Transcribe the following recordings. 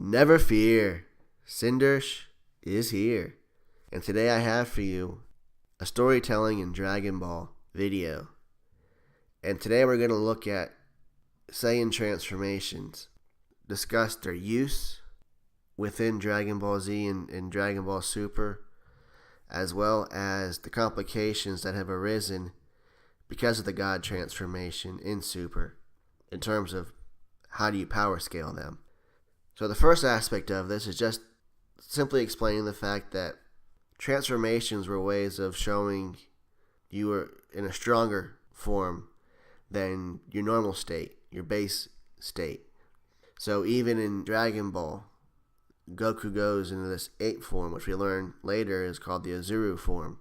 Never fear, Cindersh is here, and today I have for you a storytelling in Dragon Ball video. And today we're going to look at Saiyan transformations, discuss their use within Dragon Ball Z and Dragon Ball Super, as well as the complications that have arisen because of the God transformation in Super, in terms of how do you power scale them. So the first aspect of this is just simply explaining the fact that transformations were ways of showing you were in a stronger form than your normal state, your base state. So even in Dragon Ball, Goku goes into this ape form, which we learn later is called the Azuru form.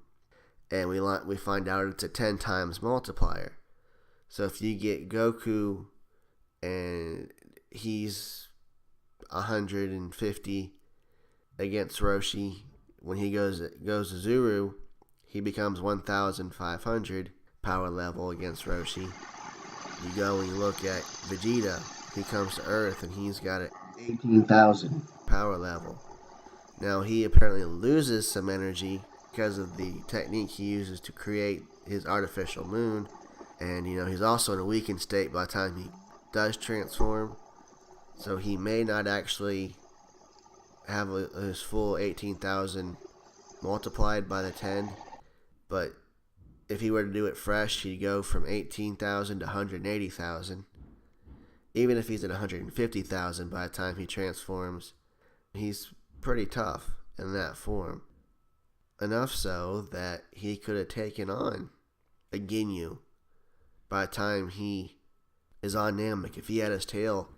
And we find out it's a 10 times multiplier. So if you get Goku and he's 150 against Roshi, when he goes to Zuru, he becomes 1,500 power level against Roshi. You go and you look at Vegeta, he comes to Earth and he's got an 18,000 power level. Now he apparently loses some energy because of the technique he uses to create his artificial moon, and he's also in a weakened state by the time he does transform. So he may not actually have his full 18,000 multiplied by the 10. But if he were to do it fresh, he'd go from 18,000 to 180,000. Even if he's at 150,000 by the time he transforms, he's pretty tough in that form. Enough so that he could have taken on a Ginyu by the time he is on Namek. If he had his tail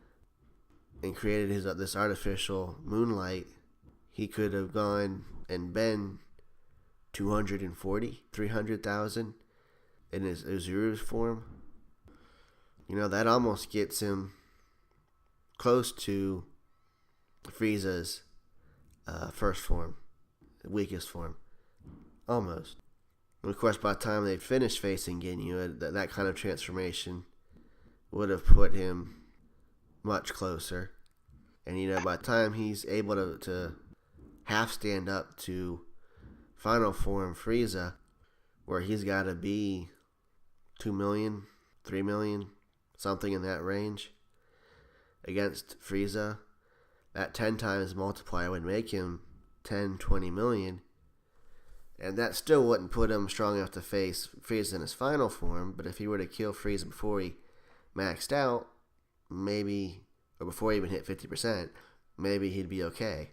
and created this artificial moonlight, he could have gone and been 240, 300,000 in his Uzuru's form. That almost gets him close to Frieza's first form, weakest form. Almost. And of course, by the time they finished facing Ginyu, that kind of transformation would have put him much closer. And by the time he's able to half stand up to final form Frieza, where he's got to be 2 million, 3 million, something in that range against Frieza, that 10 times multiplier would make him 10, 20 million. And that still wouldn't put him strong enough to face Frieza in his final form. But if he were to kill Frieza before he maxed out, maybe, or before he even hit 50%, maybe he'd be okay.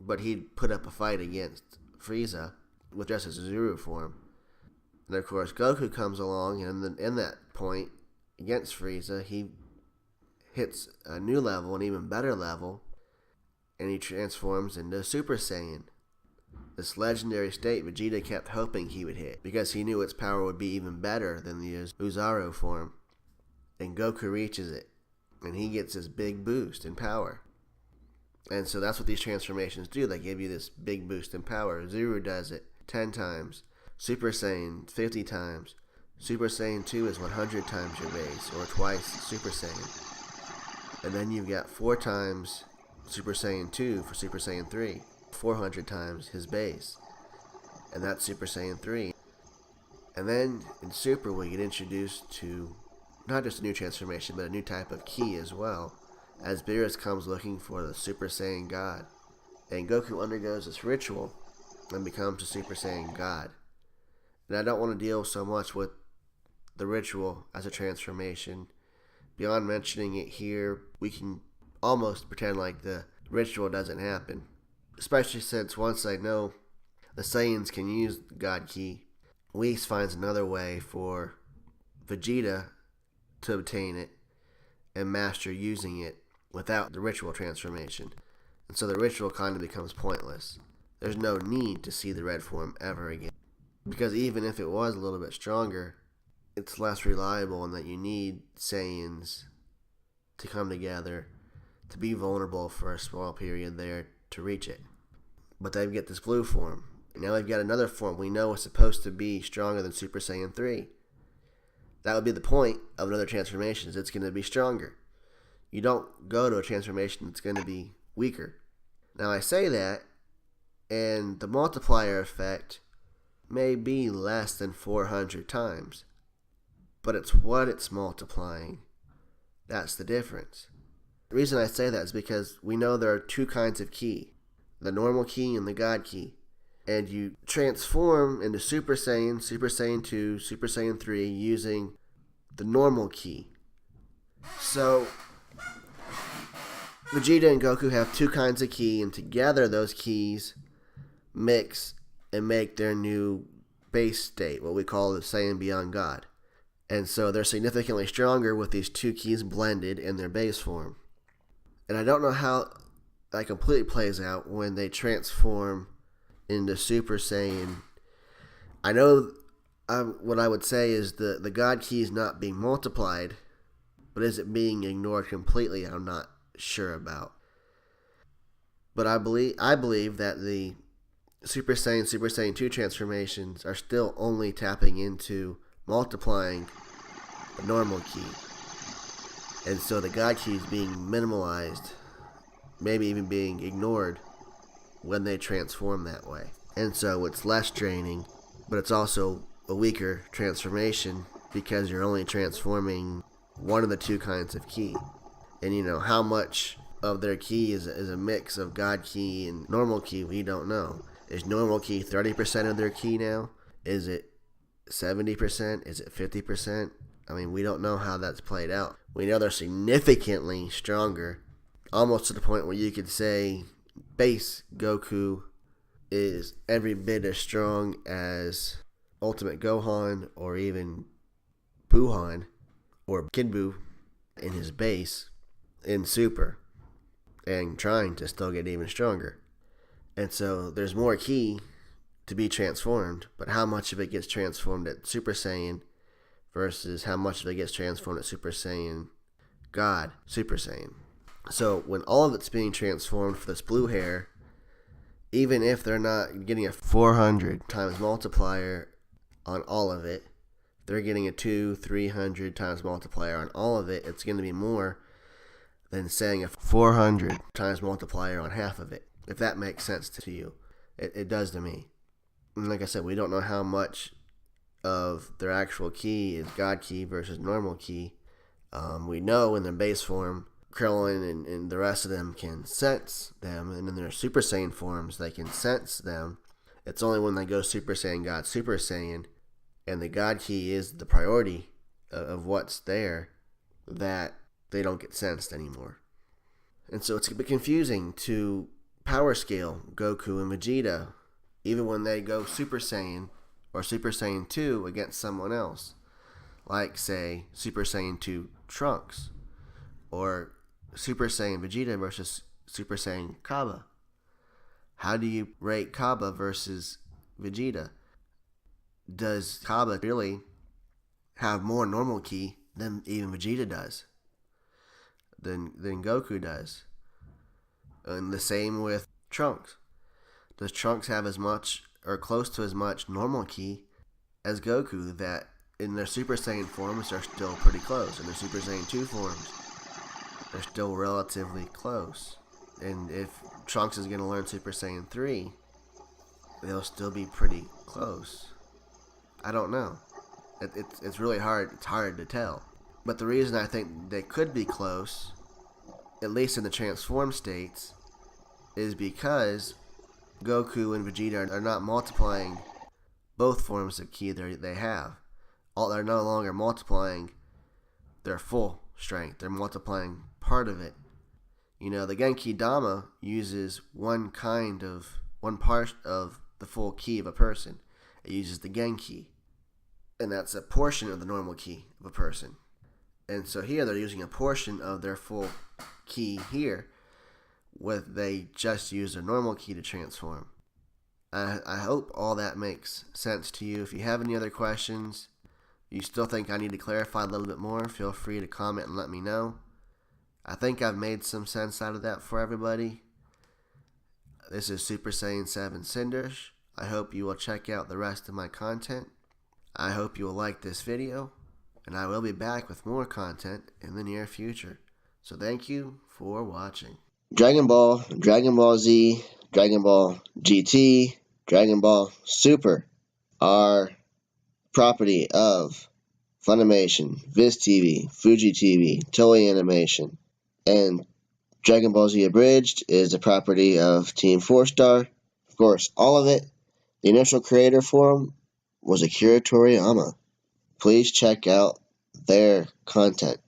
But he'd put up a fight against Frieza with just his Zuru form. And of course, Goku comes along, and then in that point, against Frieza, he hits a new level, an even better level, and he transforms into Super Saiyan. This legendary state Vegeta kept hoping he would hit, because he knew its power would be even better than the Uzaru form. And Goku reaches it, and he gets this big boost in power. And so that's what these transformations do. They give you this big boost in power. Zuru does it 10 times. Super Saiyan 50 times. Super Saiyan 2 is 100 times your base, or twice Super Saiyan. And then you've got 4 times Super Saiyan 2 for Super Saiyan 3. 400 times his base. And that's Super Saiyan 3. And then in Super we get introduced to not just a new transformation, but a new type of ki as well, as Beerus comes looking for the Super Saiyan God. And Goku undergoes this ritual and becomes a Super Saiyan God. And I don't want to deal so much with the ritual as a transformation. Beyond mentioning it here, we can almost pretend like the ritual doesn't happen. Especially since once I know the Saiyans can use the God Ki, Whis finds another way for Vegeta to obtain it and master using it without the ritual transformation. And so the ritual kind of becomes pointless. There's no need to see the red form ever again. Because even if it was a little bit stronger, it's less reliable in that you need Saiyans to come together to be vulnerable for a small period there to reach it. but they get this blue form. Now they've got another form we know is supposed to be stronger than Super Saiyan 3. That would be the point of another transformation, is it's going to be stronger. You don't go to a transformation that's going to be weaker. Now I say that, and the multiplier effect may be less than 400 times, but it's what it's multiplying. That's the difference. The reason I say that is because we know there are two kinds of ki, the normal ki and the God ki. And you transform into Super Saiyan, Super Saiyan 2, Super Saiyan 3 using the normal ki. So Vegeta and Goku have two kinds of ki, and together those keys mix and make their new base state, what we call the Saiyan Beyond God. And so they're significantly stronger with these two keys blended in their base form. And I don't know how that completely plays out when they transform into Super Saiyan. I know what I would say is the God key is not being multiplied, but is it being ignored completely? I'm not sure about. But I believe that the Super Saiyan 2 transformations are still only tapping into multiplying the normal key. And so the God key is being minimalized, maybe even being ignored when they transform that way. And so it's less draining, but it's also a weaker transformation because you're only transforming one of the two kinds of ki. And how much of their ki is a mix of God ki and normal ki, we don't know. Is normal ki 30% of their ki now? Is it 70%? Is it 50%? I mean, we don't know how that's played out. We know they're significantly stronger, almost to the point where you could say base Goku is every bit as strong as Ultimate Gohan or even Buhan or Kid Buu in his base in Super, and trying to still get even stronger. And so there's more ki to be transformed, but how much of it gets transformed at Super Saiyan versus how much of it gets transformed at Super Saiyan God, Super Saiyan. So when all of it's being transformed for this blue hair, even if they're not getting a 400 times multiplier on all of it, they're getting a 200-300 times multiplier on all of it, it's going to be more than saying a 400 times multiplier on half of it, if that makes sense to you. It does to me. And like I said, we don't know how much of their actual ki is God ki versus normal ki. We know in their base form, Krillin and the rest of them can sense them, and in their Super Saiyan forms, they can sense them. It's only when they go Super Saiyan God, Super Saiyan, and the God key is the priority of what's there, that they don't get sensed anymore. And so it's a bit confusing to power scale Goku and Vegeta, even when they go Super Saiyan or Super Saiyan 2 against someone else, like, say, Super Saiyan 2 Trunks, or Super Saiyan Vegeta versus Super Saiyan Kaba. How do you rate Kaba versus Vegeta? Does Kaba really have more normal ki than even Vegeta does? Than Goku does? And the same with Trunks. Does Trunks have as much or close to as much normal ki as Goku, that in their Super Saiyan forms they're still pretty close? In their Super Saiyan 2 forms, they're still relatively close. And if Trunks is going to learn Super Saiyan 3, they'll still be pretty close. I don't know. It's really hard. It's hard to tell. But the reason I think they could be close, at least in the transformed states, is because Goku and Vegeta are not multiplying both forms of ki they have. They're no longer multiplying their full strength. They're multiplying part of it. The Genki Dama uses one part of the full ki of a person. It uses the Genki. And that's a portion of the normal ki of a person. And so here they're using a portion of their full ki here, they just use their normal ki to transform. I hope all that makes sense to you. If you have any other questions, you still think I need to clarify a little bit more, feel free to comment and let me know. I think I've made some sense out of that for everybody. This is Super Saiyan 7 Cinders. I hope you will check out the rest of my content. I hope you will like this video, and I will be back with more content in the near future. So thank you for watching. Dragon Ball, Dragon Ball Z, Dragon Ball GT, Dragon Ball Super are property of Funimation, Viz TV, Fuji TV, Toei Animation, and Dragon Ball Z Abridged is the property of Team 4-Star. Of course, all of it, the initial creator for them was Akira Toriyama. Please check out their content.